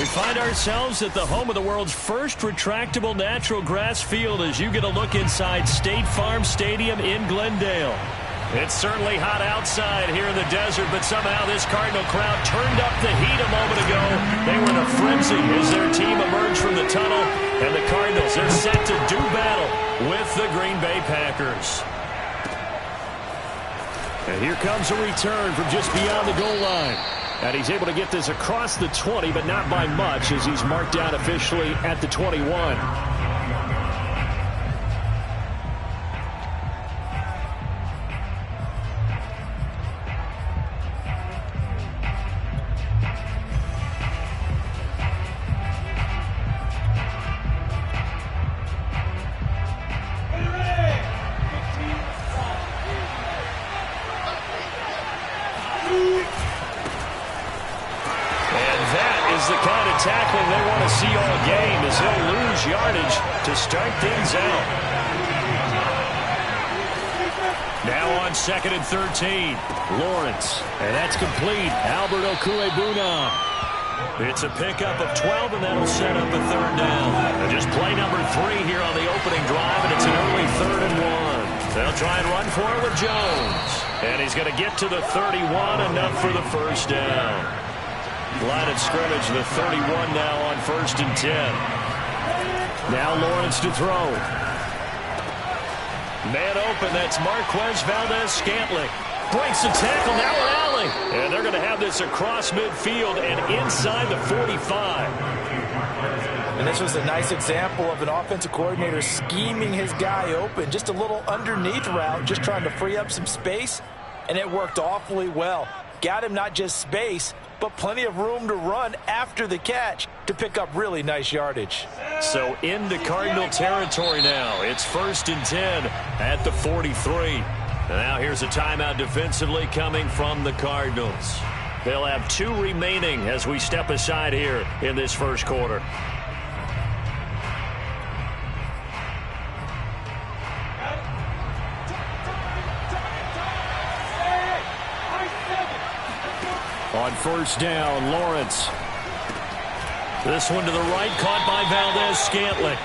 find ourselves at the home of the world's first retractable natural grass field as you get a look inside State Farm Stadium in Glendale. It's certainly hot outside here in the desert, but somehow this Cardinal crowd turned up the heat a moment ago. They were in a frenzy as their team emerged from the tunnel, and the Cardinals, they're set to do battle with the Green Bay Packers. And here comes a return from just beyond the goal line. And he's able to get this across the 20, but not by much, as he's marked down officially at the 21. The kind of tackling they want to see all game as he'll lose yardage to start things out. Now on 2nd and 13, Lawrence, and that's complete. Albert Okwuegbunam. It's a pickup of 12, and that'll set up a third down. And just play number 3 here on the opening drive, and it's an early 3rd and 1. They'll try and run for it with Jones, and he's going to get to the 31, enough for the first down. Line of scrimmage, the 31 now on 1st and 10. Now Lawrence to throw. Man open, that's Marquez Valdes-Scantling. Breaks the tackle, now an alley. And they're going to have this across midfield and inside the 45. And this was a nice example of an offensive coordinator scheming his guy open. Just a little underneath route, just trying to free up some space. And it worked awfully well. Got him not just space, but plenty of room to run after the catch to pick up really nice yardage. So into Cardinal territory now. It's 1st and 10 at the 43. And now here's a timeout defensively coming from the Cardinals. They'll have 2 remaining as we step aside here in this first quarter. On 1st down, Lawrence. This one to the right, caught by Valdes-Scantling.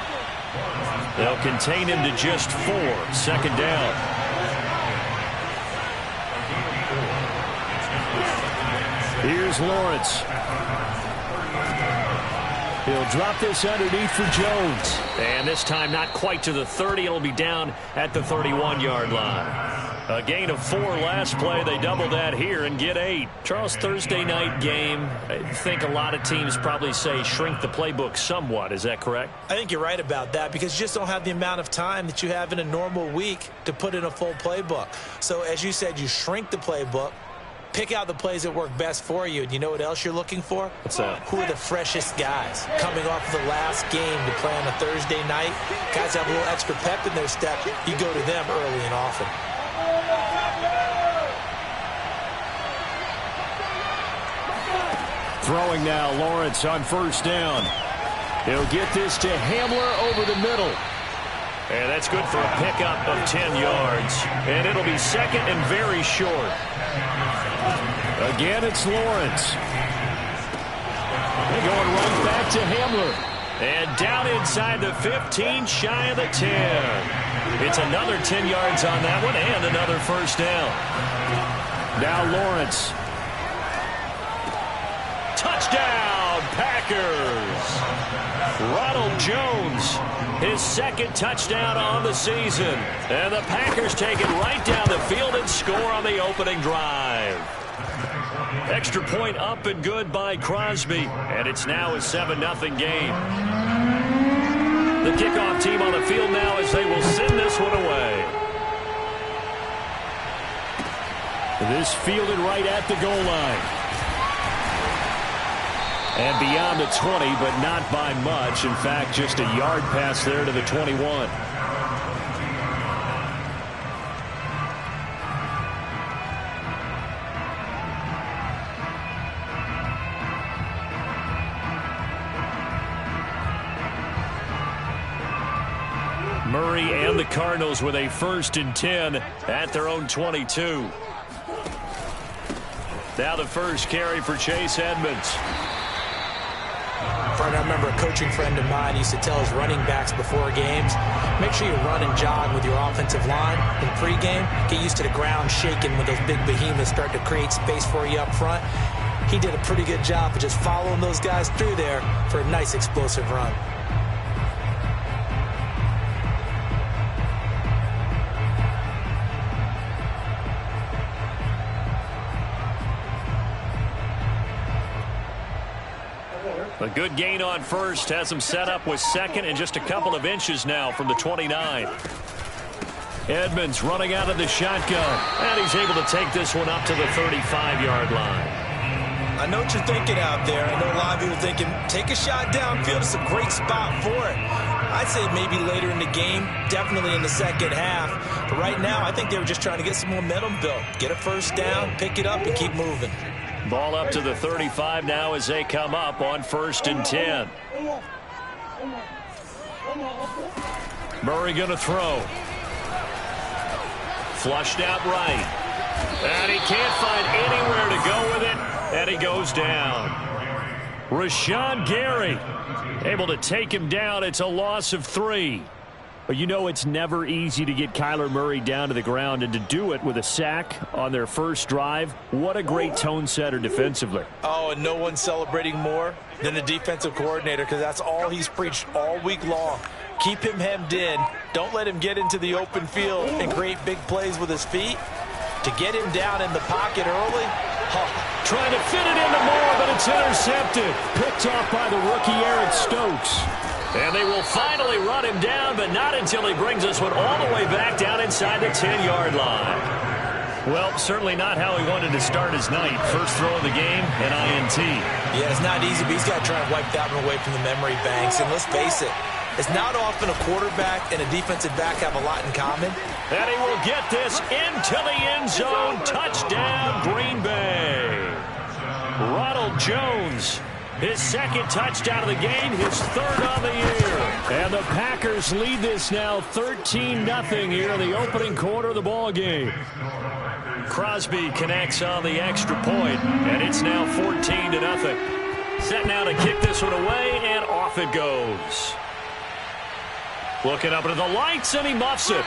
They'll contain him to just 4. 2nd down. Here's Lawrence. He'll drop this underneath for Jones. And this time not quite to the 30. It'll be down at the 31-yard line. A gain of 4 last play. They double that here and get 8. Charles, Thursday night game, I think a lot of teams probably say shrink the playbook somewhat. Is that correct? I think you're right about that because you just don't have the amount of time that you have in a normal week to put in a full playbook. So as you said, you shrink the playbook, pick out the plays that work best for you. And you know what else you're looking for? What's that? Who are the freshest guys coming off the last game to play on a Thursday night? Guys have a little extra pep in their step. You go to them early and often. Throwing now, Lawrence on 1st down. He'll get this to Hamler over the middle. And that's good for a pickup of 10 yards. And it'll be 2nd and very short. Again, it's Lawrence. They're going right back to Hamler. And down inside the 15, shy of the 10. It's another 10 yards on that one and another 1st down. Now Lawrence. Touchdown, Packers. Ronald Jones, his 2nd touchdown on the season. And the Packers take it right down the field and score on the opening drive. Extra point up and good by Crosby. And it's now a 7-0 game. The kickoff team on the field now as they will send this one away. This fielded right at the goal line. And beyond the 20, but not by much. In fact, just a yard pass there to the 21. Murray and the Cardinals with a 1st and 10 at their own 22. Now the first carry for Chase Edmonds. I remember a coaching friend of mine used to tell his running backs before games, make sure you run and jog with your offensive line in pregame. Get used to the ground shaking when those big behemoths start to create space for you up front. He did a pretty good job of just following those guys through there for a nice explosive run. A good gain on first has him set up with second and just a couple of inches now from the 29. Edmonds running out of the shotgun, and he's able to take this one up to the 35-yard line. I know what you're thinking out there. I know a lot of you are thinking, take a shot downfield. It's a great spot for it. I'd say maybe later in the game, definitely in the second half. But right now, I think they were just trying to get some momentum built. Get a first down, pick it up, and keep moving. Ball up to the 35 now as they come up on 1st and 10. Murray going to throw. Flushed out right. And he can't find anywhere to go with it. And he goes down. Rashawn Gary able to take him down. It's a loss of 3. But you know it's never easy to get Kyler Murray down to the ground, and to do it with a sack on their first drive, what a great tone setter defensively. Oh, and no one's celebrating more than the defensive coordinator, because that's all he's preached all week long. Keep him hemmed in. Don't let him get into the open field and create big plays with his feet. To get him down in the pocket early. Trying to fit it into Moore, but it's intercepted. Picked off by the rookie Eric Stokes. And they will finally run him down, but not until he brings this one all the way back down inside the 10-yard line. Well, certainly not how he wanted to start his night. First throw of the game, an INT. Yeah, it's not easy, but he's got to try and wipe that one away from the memory banks. And let's face it, it's not often a quarterback and a defensive back have a lot in common. And he will get this into the end zone. Touchdown, Green Bay. Ronald Jones, his second touchdown of the game, his third on the year. And the Packers lead this now 13-0 here in the opening quarter of the ball game. Crosby connects on the extra point, and it's now 14-0. Set now to kick this one away, and off it goes. Looking up into the lights, and he muffs it.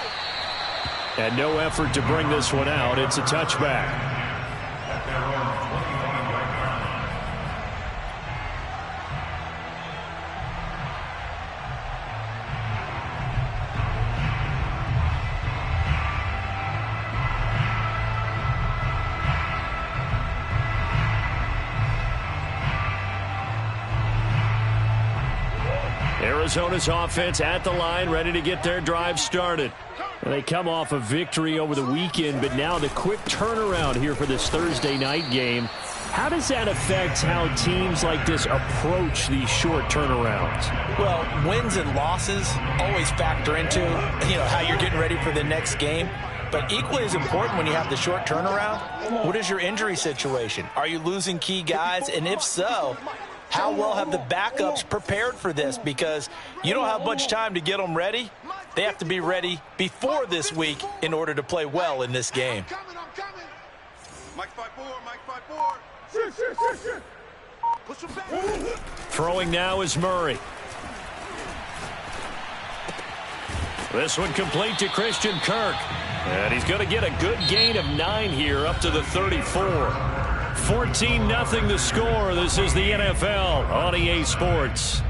And no effort to bring this one out. It's a touchback. Arizona's offense at the line, ready to get their drive started. And they come off a victory over the weekend, but now the quick turnaround here for this Thursday night game. How does that affect how teams like this approach these short turnarounds? Well, wins and losses always factor into, how you're getting ready for the next game. But equally as important when you have the short turnaround, what is your injury situation? Are you losing key guys? And if so, how well have the backups prepared for this? Because you don't have much time to get them ready. They have to be ready before this week in order to play well in this game. Throwing now is Murray. This one complete to Christian Kirk. And he's going to get a good gain of 9 here up to the 34. 14-0 the score. This is the NFL on EA Sports.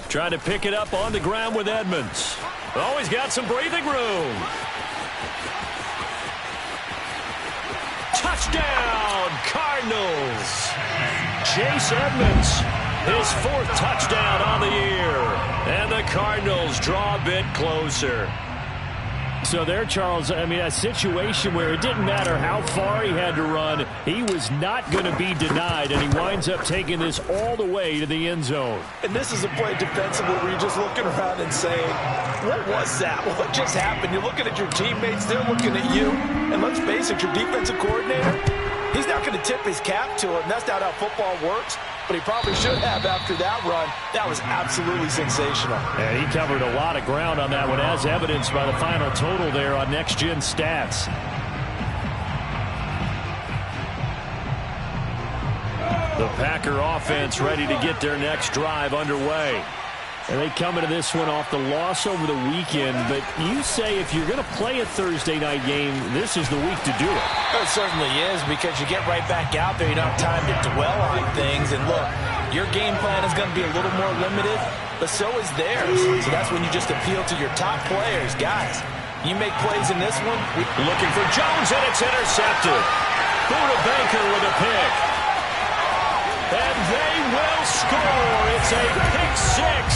Trying to pick it up on the ground with Edmonds. Oh, he's got some breathing room. Touchdown, Cardinals. Chase Edmonds, his 4th touchdown on the year. And the Cardinals draw a bit closer. so there, Charles. I mean, a situation where it didn't matter how far he had to run. He was not going to be denied, and he winds up taking this all the way to the end zone. And this is a play defensively where you're just looking around and saying, what was that? What just happened? You're looking at your teammates. They're looking at you. And let's face it, your defensive coordinator, he's not going to tip his cap to it. And that's not how football works. But he probably should have after that run. That was absolutely sensational. And he covered a lot of ground on that one, as evidenced by the final total there on Next Gen Stats. The Packer offense ready to get their next drive underway. And they come into this one off the loss over the weekend. But you say if you're going to play a Thursday night game, this is the week to do it. It certainly is, because you get right back out there. You don't have time to dwell on things. And look, your game plan is going to be a little more limited, but so is theirs. So that's when you just appeal to your top players. Guys, you make plays in this one. Looking for Jones, and it's intercepted. Buda Baker with a pick. And they will score. It's a pick six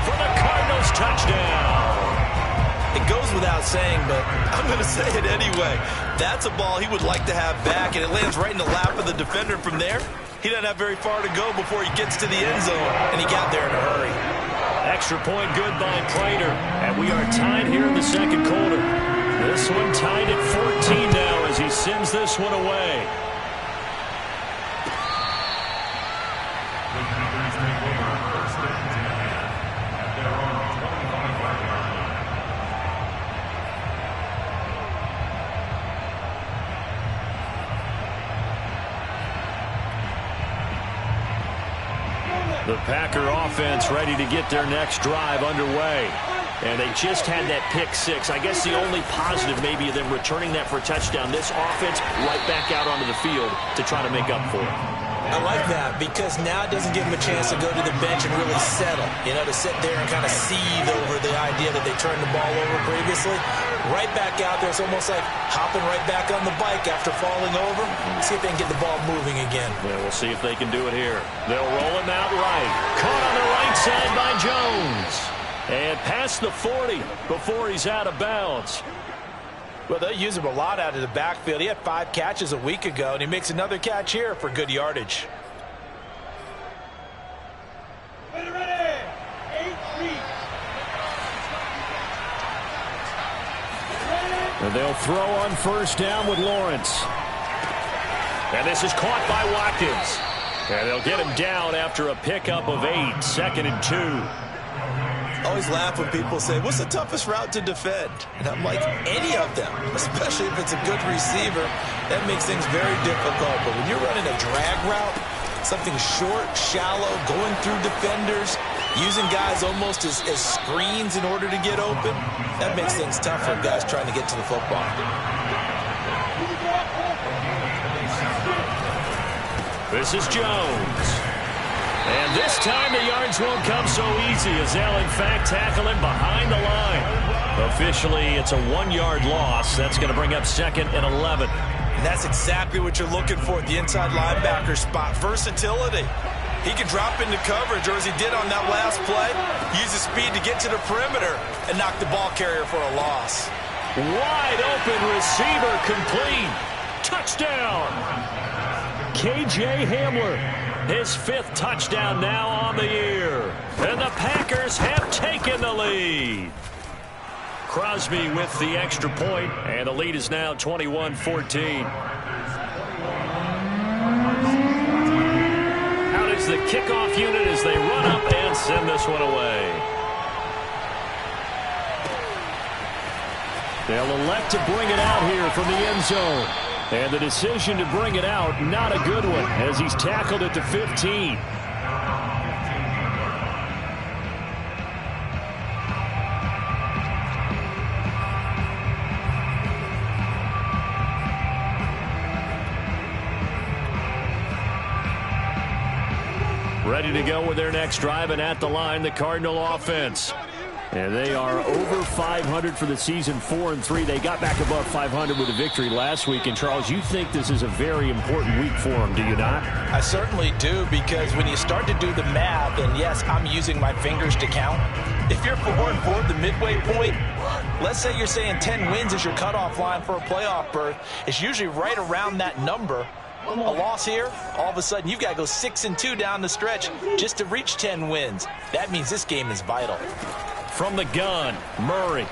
for the Cardinals touchdown. It goes without saying, but I'm going to say it anyway. That's a ball he would like to have back, and it lands right in the lap of the defender. From there, he doesn't have very far to go before he gets to the end zone, and he got there in a hurry. Extra point good by Prater, and we are tied here in the second quarter. This one tied at 14 now as he sends this one away. The Packer offense ready to get their next drive underway. And they just had that pick six. I guess the only positive maybe of them returning that for a touchdown. This offense right back out onto the field to try to make up for it. I like that, because now it doesn't give them a chance to go to the bench and really settle. You know, to sit there and kind of seethe over the idea that they turned the ball over previously. Right back out there, it's almost like hopping right back on the bike after falling over. See if they can get the ball moving again. Yeah, we'll see if they can do it here. They'll roll him out right. Caught on the right side by Jones. And past the 40 before he's out of bounds. Well, they use him a lot out of the backfield. He had 5 catches a week ago, and he makes another catch here for good yardage. Ready, 8 feet. And they'll throw on first down with Lawrence. And this is caught by Watkins. And they'll get him down after a pickup of 8, 2nd and 2. I always laugh when people say, what's the toughest route to defend? And I'm like, any of them, especially if it's a good receiver. That makes things very difficult. But when you're running a drag route, something short, shallow, going through defenders, using guys almost as screens in order to get open, that makes things tough for guys trying to get to the football. This is Jones. And this time the yards won't come so easy, as they'll in fact tackle him behind the line. Officially, it's a 1-yard loss. That's going to bring up 2nd and 11. And that's exactly what you're looking for at the inside linebacker spot. Versatility. He can drop into coverage, or as he did on that last play, use his speed to get to the perimeter and knock the ball carrier for a loss. Wide open receiver, complete. Touchdown. KJ Hamler. His 5th touchdown now on the year. And the Packers have taken the lead. Crosby with the extra point, and the lead is now 21-14. Out is the kickoff unit as they run up and send this one away. They'll elect to bring it out here from the end zone. And the decision to bring it out, not a good one, as he's tackled at the 15. Ready to go with their next drive, and at the line, the Cardinal offense. And they are over 500 for the season, 4-3. They got back above 500 with a victory last week. And, Charles, you think this is a very important week for them, do you not? I certainly do, because when you start to do the math, and yes, I'm using my fingers to count. If you're 4-4 at the midway point, let's say you're saying 10 wins is your cutoff line for a playoff berth. It's usually right around that number. A loss here, all of a sudden you've got to go 6-2 down the stretch just to reach 10 wins. That means this game is vital. From the gun, Murray.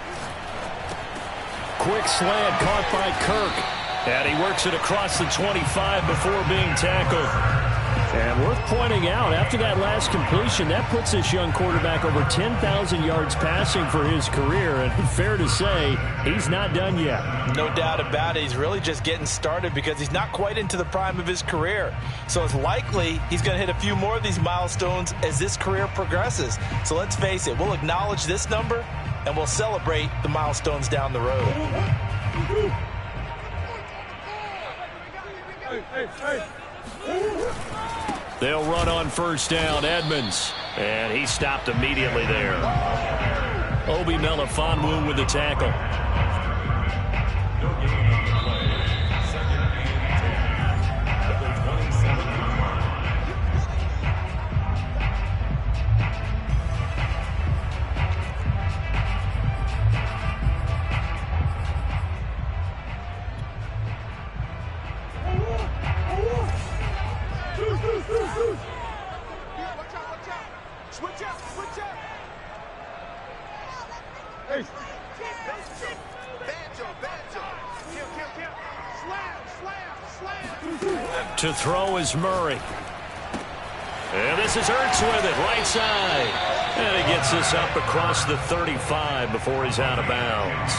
Quick slant caught by Kirk. And he works it across the 25 before being tackled. And worth pointing out, after that last completion, that puts this young quarterback over 10,000 yards passing for his career. And fair to say, he's not done yet. No doubt about it. He's really just getting started because he's not quite into the prime of his career. So it's likely he's going to hit a few more of these milestones as this career progresses. So let's face it, we'll acknowledge this number and we'll celebrate the milestones down the road. They'll run on first down. Edmonds. And he stopped immediately there. Obi Melifonwu with the tackle. To throw is Murray. And this is Ertz with it, right side. And he gets this up across the 35 before he's out of bounds.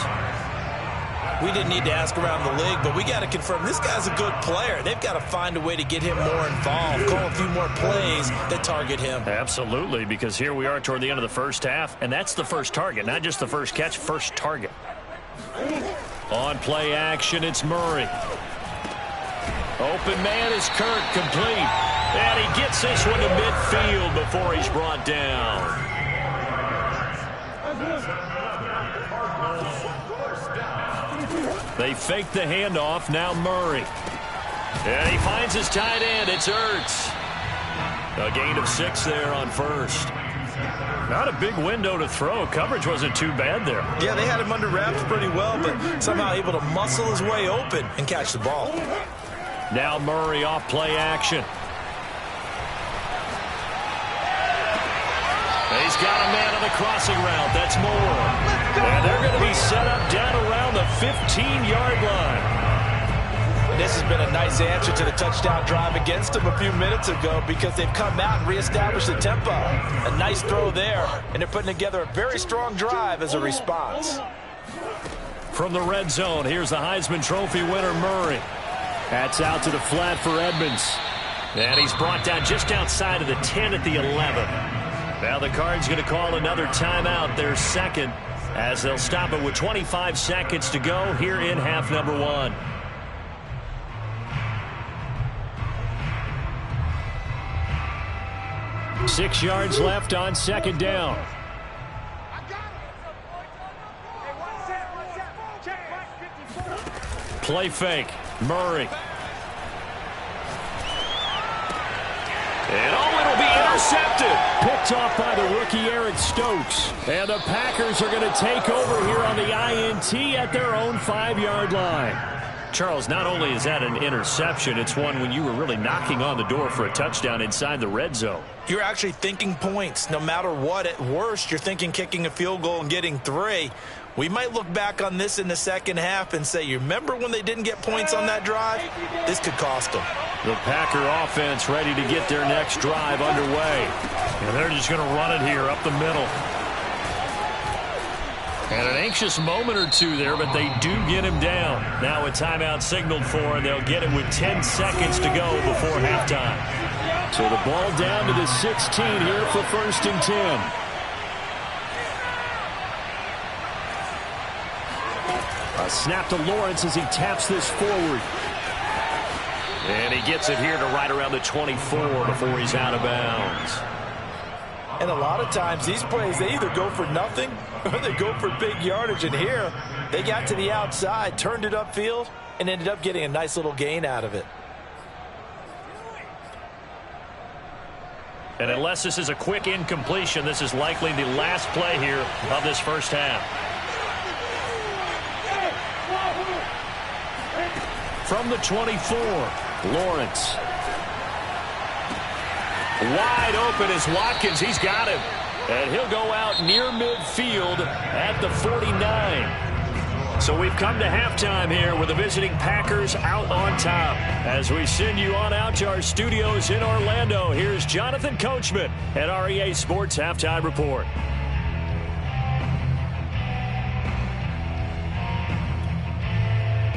We didn't need to ask around the league, but we got to confirm this guy's a good player. They've got to find a way to get him more involved, call a few more plays that target him. Absolutely, because here we are toward the end of the first half, and that's the first target, not just the first catch, first target. On play action, it's Murray. Open man is Kirk, complete. And he gets this one to midfield before he's brought down. They fake the handoff, now Murray. And he finds his tight end, it's Ertz. A gain of 6 there on first. Not a big window to throw. Coverage wasn't too bad there. Yeah, they had him under wraps pretty well, but somehow able to muscle his way open and catch the ball. Now Murray off play action. He's got a man on the crossing route. That's Moore. And they're going to be set up down around the 15-yard line. This has been a nice answer to the touchdown drive against them a few minutes ago because they've come out and reestablished the tempo. A nice throw there, and they're putting together a very strong drive as a response. From the red zone, here's the Heisman Trophy winner, Murray. That's out to the flat for Edmonds. And he's brought down just outside of the 10 at the 11. Now the Cards going to call another timeout, their second, as they'll stop it with 25 seconds to go here in half number 1. Six yards left on second down. Play fake. Murray. And it'll be intercepted. Picked off by the rookie Eric Stokes. And the Packers are going to take over here on the INT at their own 5-yard line. Charles, not only is that an interception, it's one when you were really knocking on the door for a touchdown inside the red zone. You're actually thinking points. No matter what, at worst, you're thinking kicking a field goal and getting 3. We might look back on this in the second half and say, you remember when they didn't get points on that drive? This could cost them. The Packer offense ready to get their next drive underway. And they're just going to run it here up the middle. And an anxious moment or two there, but they do get him down. Now a timeout signaled for, and they'll get it with 10 seconds to go before halftime. So the ball down to the 16 here for 1st and 10. A snap to Lawrence as he taps this forward. And he gets it here to right around the 24 before he's out of bounds. And a lot of times these plays, they either go for nothing or they go for big yardage. And here, they got to the outside, turned it upfield, and ended up getting a nice little gain out of it. And unless this is a quick incompletion, this is likely the last play here of this first half. From the 24, Lawrence. Wide open is Watkins. He's got him. And he'll go out near midfield at the 49. So we've come to halftime here with the visiting Packers out on top. As we send you on out to our studios in Orlando, here's Jonathan Coachman at REA Sports Halftime Report.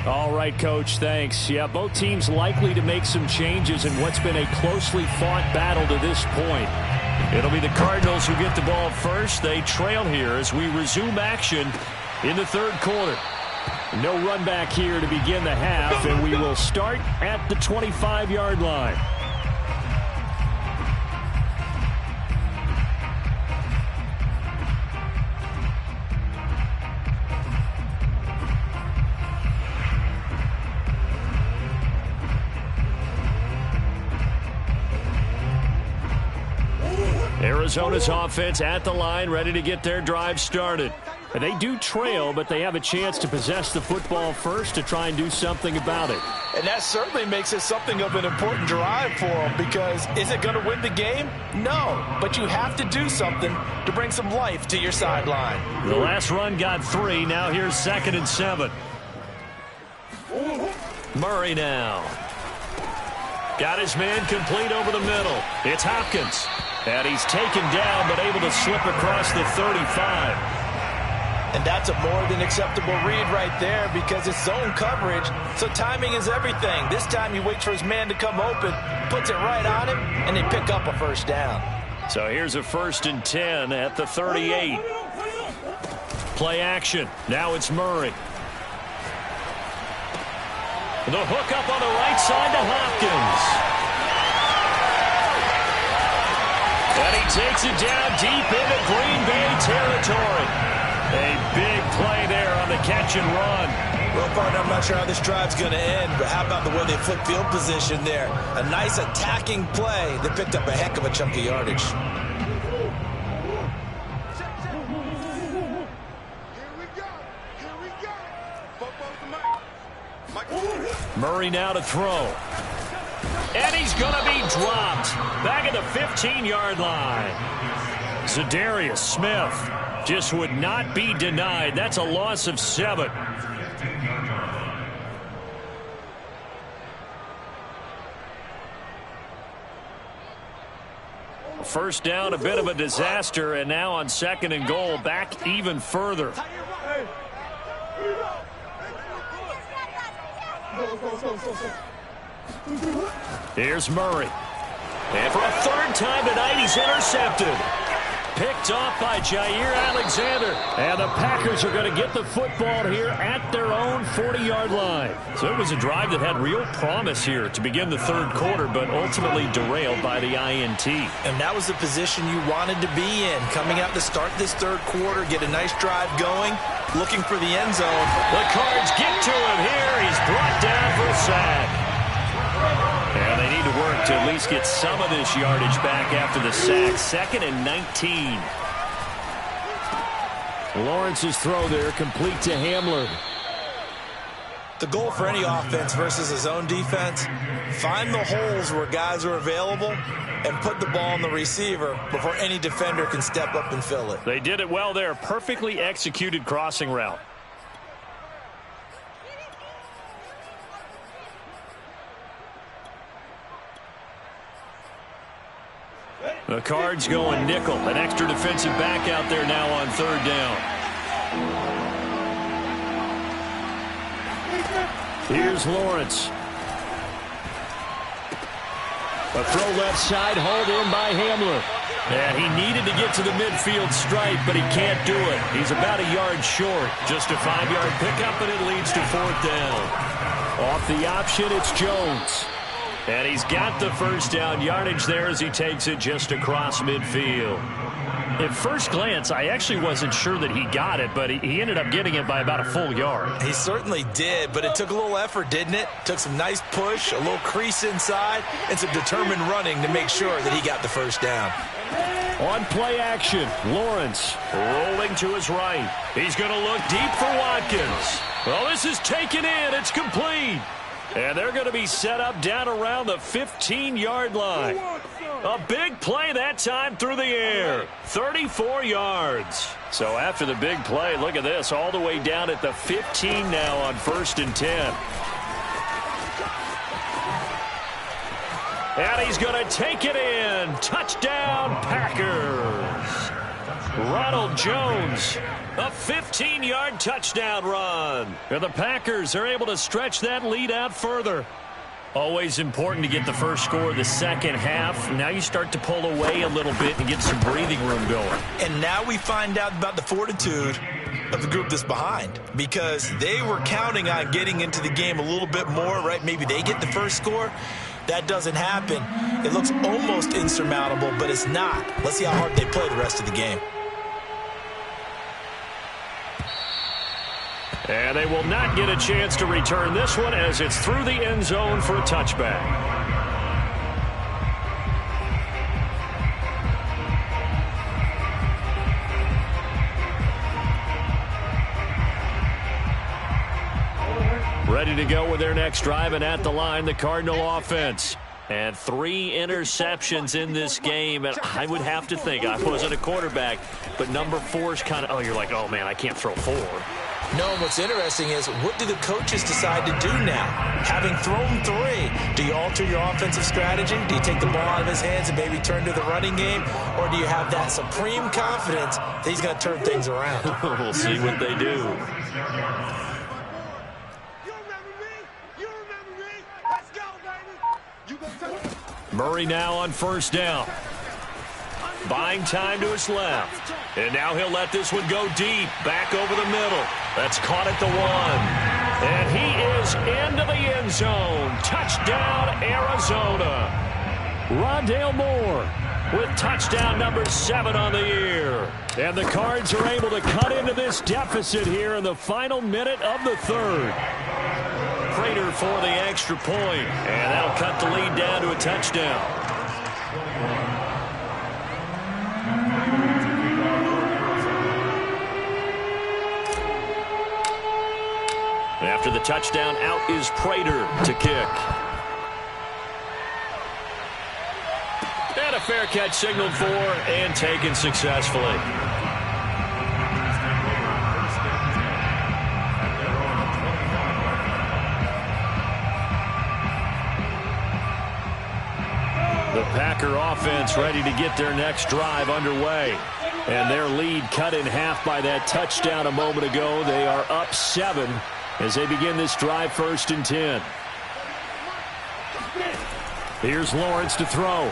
All right, Coach, thanks. Yeah, both teams likely to make some changes in what's been a closely fought battle to this point. It'll be the Cardinals who get the ball first. They trail here as we resume action in the third quarter. No run back here to begin the half, and we will start at the 25-yard line. Arizona's offense at the line, ready to get their drive started. And they do trail, but they have a chance to possess the football first to try and do something about it. And that certainly makes it something of an important drive for them, because is it going to win the game? No, but you have to do something to bring some life to your sideline. The last run got 3. Now here's 2nd and 7. Murray now. Got his man complete over the middle. It's Hopkins. And he's taken down, but able to slip across the 35. And that's a more than acceptable read right there, because it's zone coverage, so timing is everything. This time he waits for his man to come open, puts it right on him, and they pick up a first down. So here's a 1st and 10 at the 38. Play action. Now it's Murray. The hook up on the right side to Hopkins. And he takes it down deep into Green Bay territory. A big play there on the catch and run. Well, partner, I'm not sure how this drive's going to end, but how about the way they flip field position there? A nice attacking play that picked up a heck of a chunk of yardage. Murray now to throw. And he's going to be dropped back at the 15-yard line. Zadarius Smith just would not be denied. That's a loss of 7. First down, a bit of a disaster, and now on 2nd and goal, back even further. Here's Murray. And for a 3rd time tonight, he's intercepted. Picked off by Jair Alexander. And the Packers are going to get the football here at their own 40-yard line. So it was a drive that had real promise here to begin the third quarter, but ultimately derailed by the INT. And that was the position you wanted to be in. Coming out to start this third quarter, get a nice drive going, looking for the end zone. The Cards get to him here. He's brought down for a sack. And they need to work to at least get some of this yardage back after the sack. 2nd and 19. Lawrence's throw there, complete to Hamler. The goal for any offense versus his own defense, find the holes where guys are available and put the ball on the receiver before any defender can step up and fill it. They did it well there. Perfectly executed crossing route. The Cards going nickel. An extra defensive back out there now on 3rd down. Here's Lawrence. A throw left side, hauled in by Hamler. And he needed to get to the midfield stripe, but he can't do it. He's about a yard short. Just a 5-yard pickup, and it leads to 4th down. Off the option, it's Jones. And he's got the first down yardage there as he takes it just across midfield. At first glance, I actually wasn't sure that he got it, but he ended up getting it by about a full yard. He certainly did, but it took a little effort, didn't it? Took some nice push, a little crease inside, and some determined running to make sure that he got the first down. On play action, Lawrence rolling to his right. He's going to look deep for Watkins. Well, this is taken in. It's complete. And they're going to be set up down around the 15-yard line. A big play that time through the air. 34 yards. So after the big play, look at this, all the way down at the 15 now on 1st and 10. And he's going to take it in. Touchdown, Packers. Ronald Jones, a 15-yard touchdown run. And the Packers are able to stretch that lead out further. Always important to get the first score of the second half. Now you start to pull away a little bit and get some breathing room going. And now we find out about the fortitude of the group that's behind, because they were counting on getting into the game a little bit more, right? Maybe they get the first score. That doesn't happen. It looks almost insurmountable, but it's not. Let's see how hard they play the rest of the game. And they will not get a chance to return this one as it's through the end zone for a touchback. Ready to go with their next drive, and at the line, the Cardinal offense. And 3 interceptions in this game, and I would have to think, I wasn't a quarterback, but number 4 is kind of, oh, you're like, oh, man, I can't throw 4. No, and what's interesting is, what do the coaches decide to do now? Having thrown 3, do you alter your offensive strategy? Do you take the ball out of his hands and maybe turn to the running game? Or do you have that supreme confidence that he's going to turn things around? We'll see what they do. Murray now on 1st down. Buying time to his left. And now he'll let this one go deep. Back over the middle. That's caught at the 1. And he is into the end zone. Touchdown, Arizona. Rondale Moore with touchdown number 7 on the year. And the Cards are able to cut into this deficit here in the final minute of the 3rd. Prater for the extra point, and that'll cut the lead down to a touchdown. After the touchdown, out is Prater to kick. And a fair catch signaled for and taken successfully. The Packer offense ready to get their next drive underway. And their lead cut in half by that touchdown a moment ago. They are up 7 as they begin this drive, 1st and 10. Here's Lawrence to throw.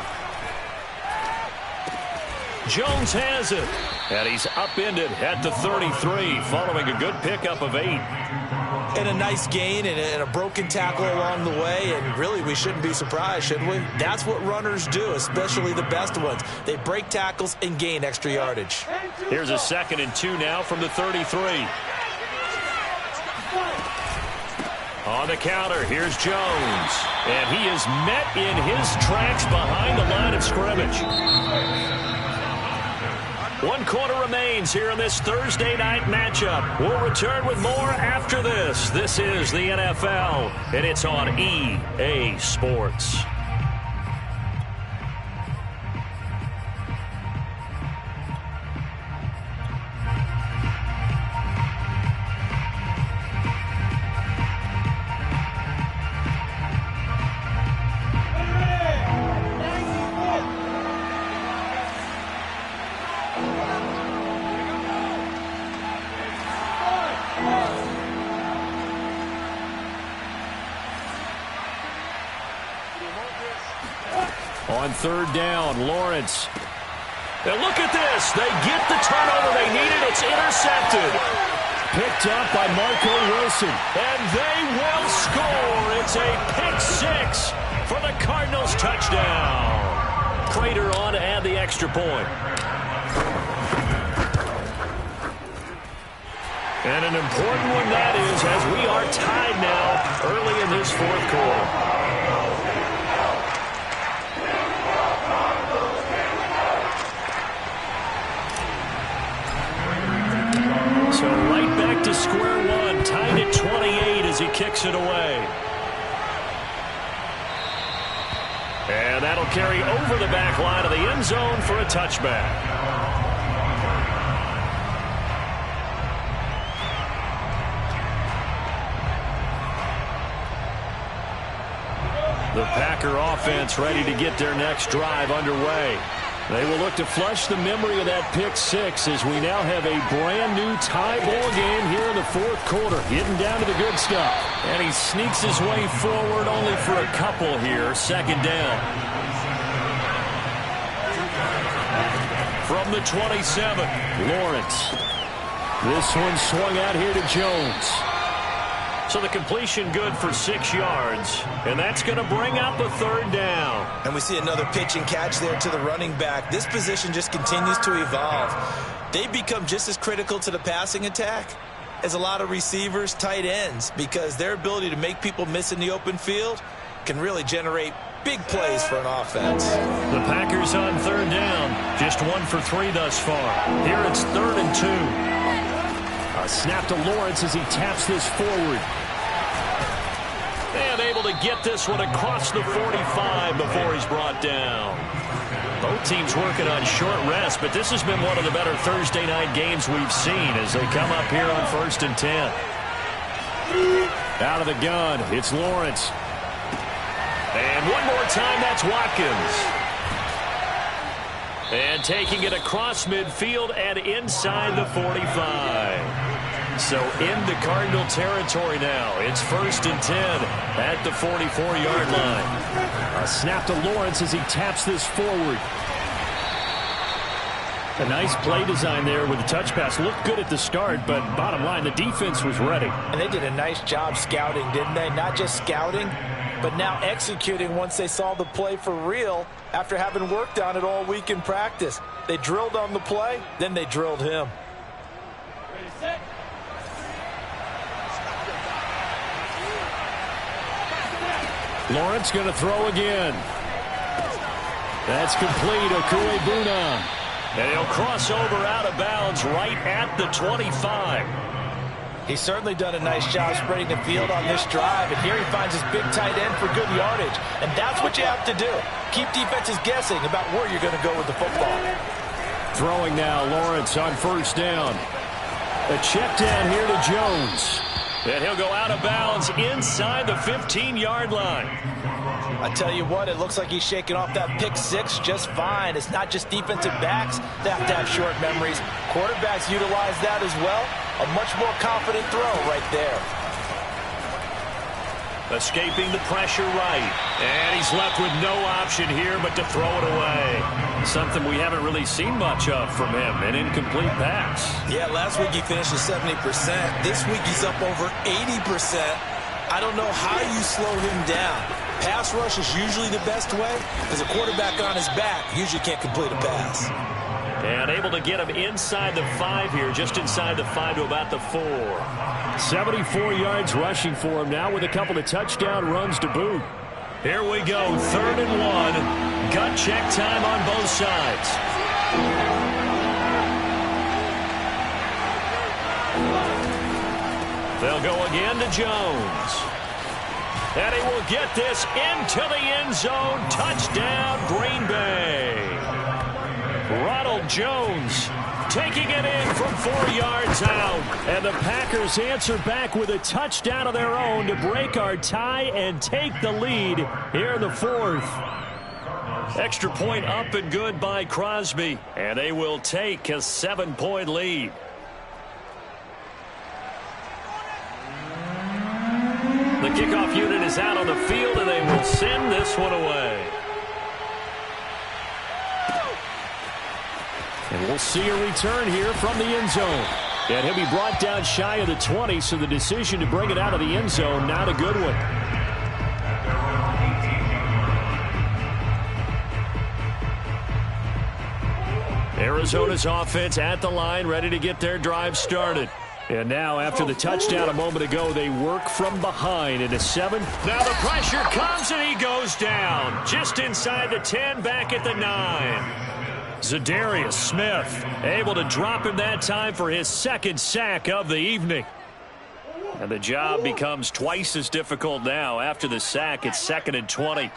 Jones has it. And he's upended at the 33 following a good pickup of 8. And a nice gain and a broken tackle along the way, and really we shouldn't be surprised, should we? That's what runners do, especially the best ones. They break tackles and gain extra yardage. Here's a 2nd and 2 now from the 33. On the counter, here's Jones. And he is met in his tracks behind the line of scrimmage. 1 quarter remains here in this Thursday night matchup. We'll return with more after this. This is the NFL, and it's on EA Sports. On 3rd down, Lawrence. And look at this. They get the turnover they needed. It's intercepted. Picked up by Marco Wilson. And they will score. It's a pick 6 for the Cardinals touchdown. Prater on to add the extra point. And an important one that is, as we are tied now early in this fourth quarter. So right back to square one, tied at 28 as he kicks it away. And that'll carry over the back line of the end zone for a touchback. The Packer offense ready to get their next drive underway. They will look to flush the memory of that pick six as we now have a brand new tie ball game here in the fourth quarter. Getting down to the good stuff. And he sneaks his way forward only for a couple here. Second down. From the 27, Lawrence. This one swung out here to Jones. So the completion good for 6 yards, and that's going to bring up a third down. And we see another pitch and catch there to the running back. This position just continues to evolve. They become just as critical to the passing attack as a lot of receivers, tight ends, because their ability to make people miss in the open field can really generate big plays for an offense. The Packers on third down, just 1 for 3 thus far. Here it's 3rd and 2. A snap to Lawrence as he taps this forward. And able to get this one across the 45 before he's brought down. Both teams working on short rest, but this has been one of the better Thursday night games we've seen as they come up here on 1st and 10. Out of the gun, it's Lawrence. And one more time, that's Watkins. And taking it across midfield and inside the 45. So into Cardinal territory now. It's 1st and 10 at the 44-yard line. A snap to Lawrence as he taps this forward. A nice play design there with the touch pass. Looked good at the start, but bottom line, the defense was ready. And they did a nice job scouting, didn't they? Not just scouting, but now executing once they saw the play for real after having worked on it all week in practice. They drilled on the play, then they drilled him. Lawrence going to throw again. That's complete. Okuegbuna. And he'll cross over out of bounds right at the 25. He's certainly done a nice job spreading the field on this drive. And here he finds his big tight end for good yardage. And that's what you have to do. Keep defenses guessing about where you're going to go with the football. Throwing now, Lawrence on 1st down. A check down here to Jones. And he'll go out of bounds inside the 15-yard line. I tell you what, it looks like he's shaking off that pick six just fine. It's not just defensive backs that have to have short memories. Quarterbacks utilize that as well. A much more confident throw right there. Escaping the pressure right. And he's left with no option here but to throw it away. Something we haven't really seen much of from him, an incomplete pass. Yeah, last week he finished at 70%. This week he's up over 80%. I don't know how you slow him down. Pass rush is usually the best way because a quarterback on his back usually can't complete a pass. And able to get him inside the 5 here, just inside the 5 to about the 4. 74 yards rushing for him now with a couple of touchdown runs to boot. Here we go, 3rd and 1. Gut check time on both sides. They'll go again to Jones. And he will get this into the end zone. Touchdown, Green Bay. Ronald Jones taking it in from 4 yards out. And the Packers answer back with a touchdown of their own to break our tie and take the lead here in the 4th. Extra point up and good by Crosby. And they will take a 7-point lead. The kickoff unit is out on the field, and they will send this one away. And we'll see a return here from the end zone. And he'll be brought down shy of the 20, so the decision to bring it out of the end zone, not a good one. Arizona's offense at the line, ready to get their drive started. And now, after the touchdown a moment ago, they work from behind in a 7. Now the pressure comes, and he goes down. Just inside the 10, back at the 9. Za'Darius Smith able to drop him that time for his second sack of the evening. And the job becomes twice as difficult now. After the sack, it's 2nd and 20.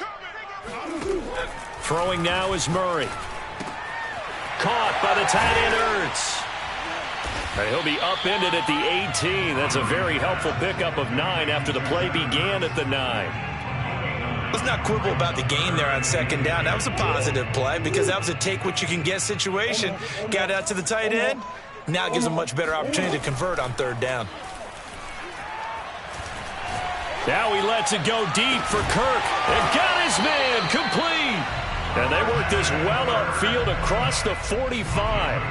Throwing now is Murray. Caught by the tight end Ertz. And he'll be upended at the 18. That's a very helpful pickup of 9 after the play began at the 9. Let's not quibble about the gain there on 2nd down. That was a positive play because that was a take-what-you-can-get situation. Got out to the tight end. Now it gives him a much better opportunity to convert on 3rd down. Now he lets it go deep for Kirk. And got his man complete. And they work this well upfield across the 45.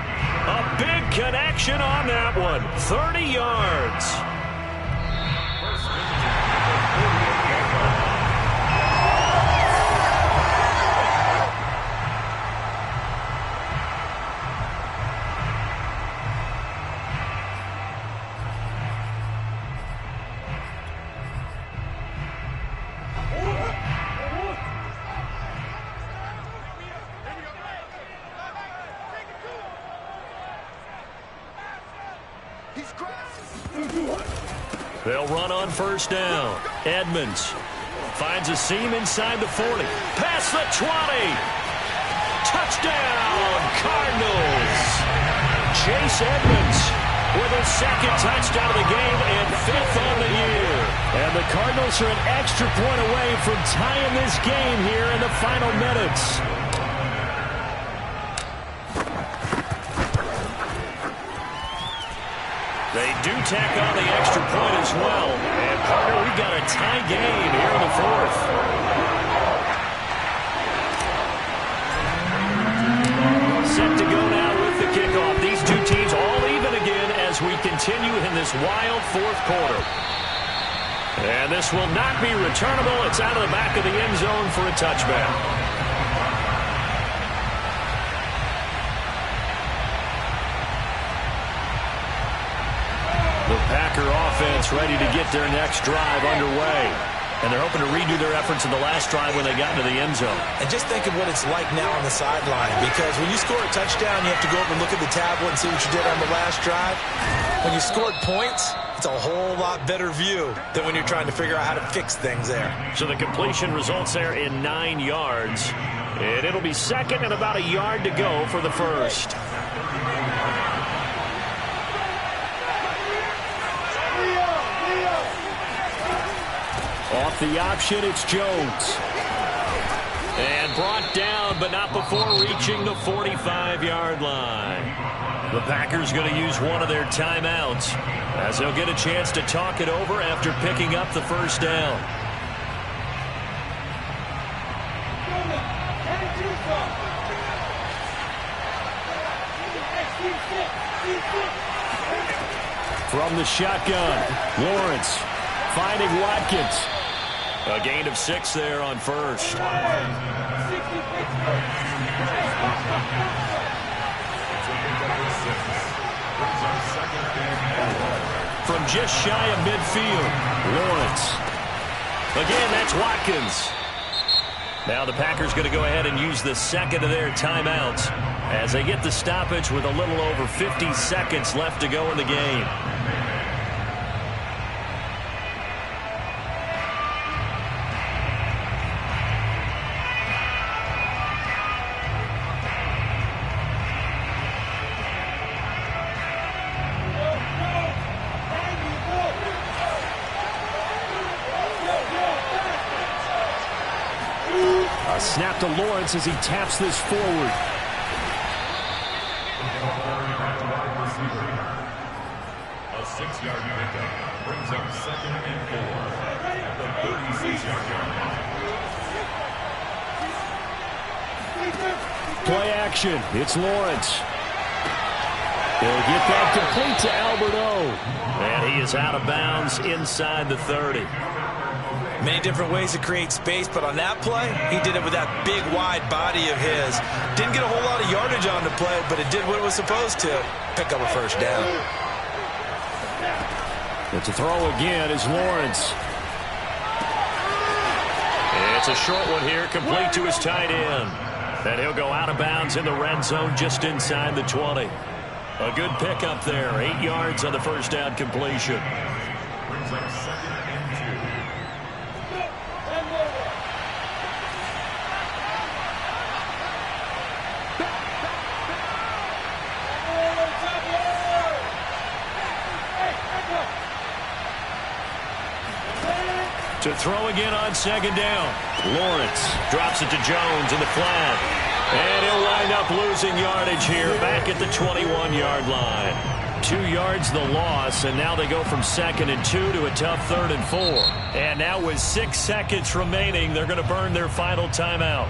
A big connection on that one. 30 yards. They'll run on 1st down. Edmonds finds a seam inside the 40. Past the 20. Touchdown, Cardinals. Chase Edmonds with his 2nd touchdown of the game and 5th on the year. And the Cardinals are an extra point away from tying this game here in the final minutes. They do tack on the extra point as well. And, partner, we got a tie game here in the 4th. Set to go now with the kickoff. These two teams all even again as we continue in this wild 4th quarter. And this will not be returnable. It's out of the back of the end zone for a touchback. The Packer offense ready to get their next drive underway. And they're hoping to redo their efforts in the last drive when they got into the end zone. And just think of what it's like now on the sideline, because when you score a touchdown, you have to go over and look at the tablet and see what you did on the last drive. When you scored points, it's a whole lot better view than when you're trying to figure out how to fix things there. So the completion results there in 9 yards. And it'll be 2nd and about a yard to go for the 1st. Off the option, it's Jones. And brought down, but not before reaching the 45-yard line. The Packers going to use one of their timeouts as they'll get a chance to talk it over after picking up the 1st down. From the shotgun, Lawrence finding Watkins. A gain of 6 there on 1st. From just shy of midfield, Lawrence. Again, that's Watkins. Now the Packers going to go ahead and use the 2nd of their timeouts as they get the stoppage with a little over 50 seconds left to go in the game. Snap to Lawrence as he taps this forward. A 6-yard pickup brings up 2nd and 4 at the 36-yard line. Play action. It's Lawrence. He'll get that complete to Albert O. And he is out of bounds inside the 30. Many different ways to create space, but on that play, he did it with that big, wide body of his. Didn't get a whole lot of yardage on the play, but it did what it was supposed to. Pick up a first down. It's a throw again is Lawrence. It's a short one here, complete to his tight end. And he'll go out of bounds in the red zone just inside the 20. A good pickup there. 8 yards on the first down completion. Brings up second and 2. To throw again on second down. Lawrence drops it to Jones in the flat. And he'll wind up losing yardage here back at the 21-yard line. 2 yards the loss, and now they go from 2nd and 2 to a tough 3rd and 4. And now with 6 seconds remaining, they're going to burn their final timeout.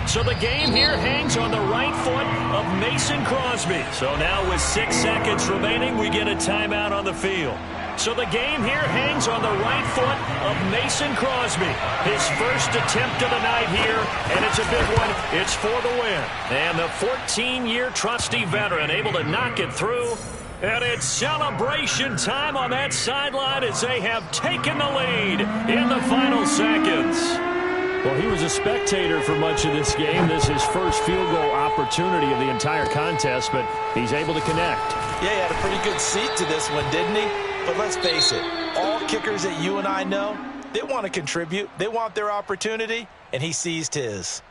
So the game here hangs on the right foot of Mason Crosby. So now with 6 seconds remaining, we get a timeout on the field. So the game here hangs on the right foot of Mason Crosby. His first attempt of the night here, and it's a big one. It's for the win. And the 14-year trusty veteran able to knock it through. And it's celebration time on that sideline as they have taken the lead in the final seconds. Well, he was a spectator for much of this game. This is his first field goal opportunity of the entire contest, but he's able to connect. Yeah, he had a pretty good seat to this one, didn't he? But let's face it, all kickers that you and I know, they want to contribute. They want their opportunity, and he seized his.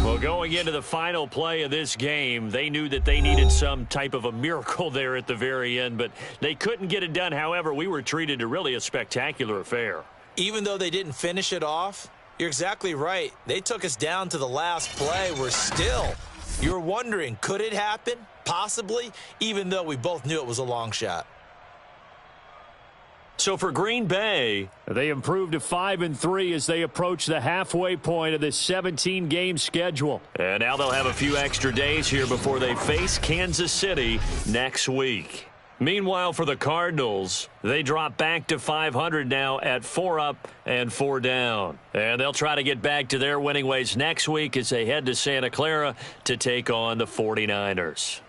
Well, going into the final play of this game, they knew that they needed some type of a miracle there at the very end, but they couldn't get it done. However, we were treated to really a spectacular affair. Even though they didn't finish it off, you're exactly right. They took us down to the last play. We're still. You're wondering, could it happen? Possibly, even though we both knew it was a long shot. So for Green Bay, they improved to 5-3 as they approach the halfway point of this 17-game schedule. And now they'll have a few extra days here before they face Kansas City next week. Meanwhile, for the Cardinals, they drop back to 500 now at 4 up and 4 down. And they'll try to get back to their winning ways next week as they head to Santa Clara to take on the 49ers.